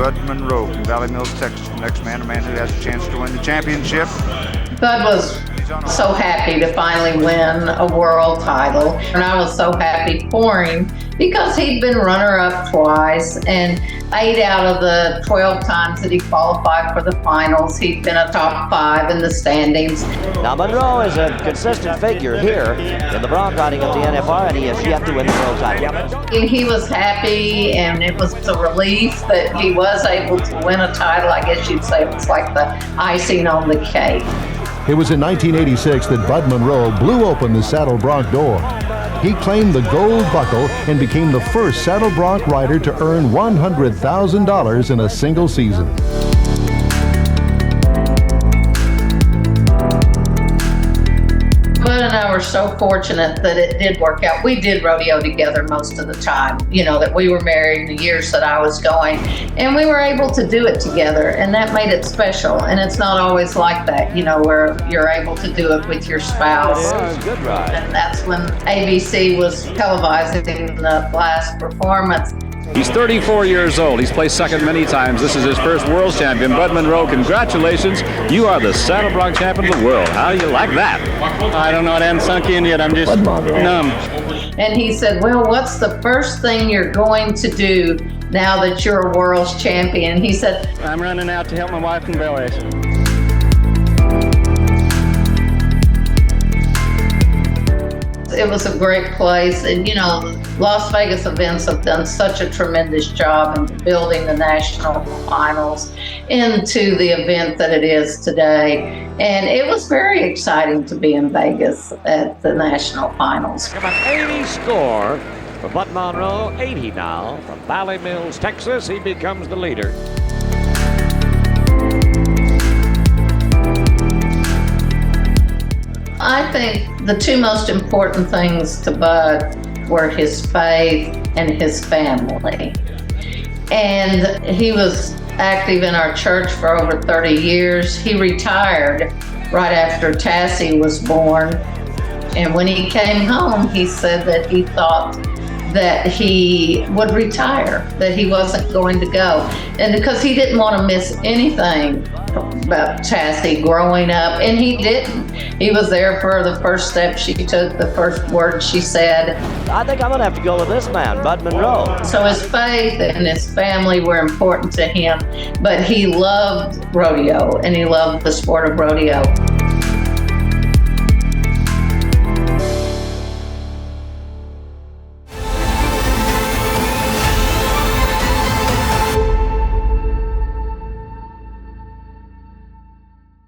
Bud Munroe from Valley Mills, Texas. Next man, a man who has a chance to win the championship. Bud was so happy to finally win a world title, and I was so happy for him because he'd been runner-up twice, and 8 out of the 12 times that he qualified for the finals, he'd been a top 5 in the standings. Now Munroe is a consistent figure here in the bronc riding of the NFR, and he has yet to win the world title. And he was happy, and it was a relief that he was able to win a title. I guess you'd say it was like the icing on the cake. It was in 1986 that Bud Munroe blew open the saddle bronc door. He claimed the gold buckle and became the first saddle bronc rider to earn $100,000 in a single season. Bud and I were so fortunate that it did work out. We did rodeo together most of the time, you know, that we were married the years that I was going, and we were able to do it together, and that made it special. And it's not always like that, you know, where you're able to do it with your spouse. Yeah, good ride. And that's when ABC was televising the last performance. He's 34 years old. He's placed second many times. This is his first world champion. Bud Munroe, congratulations. You are the saddle bronc champion of the world. How do you like that? I don't know. It hasn't sunk in yet. I'm just numb. And he said, well, what's the first thing you're going to do now that you're a world's champion? He said, I'm running out to help my wife in Bel Air. It was a great place, and you know, Las Vegas events have done such a tremendous job in building the national finals into the event that it is today. And it was very exciting to be in Vegas at the national finals. An 80 score for Bud Munroe, 80 now from Valley Mills, Texas. He becomes the leader. I think the two most important things to Bud were his faith and his family. And he was active in our church for over 30 years. He retired right after Tassie was born. And when he came home, he said that he thought that he would retire, that he wasn't going to go. And because he didn't want to miss anything about Tassie growing up, and he didn't. He was there for the first step she took, the first word she said. I think I'm going to have to go with this man, Bud Munroe. So his faith and his family were important to him, but he loved rodeo, and he loved the sport of rodeo.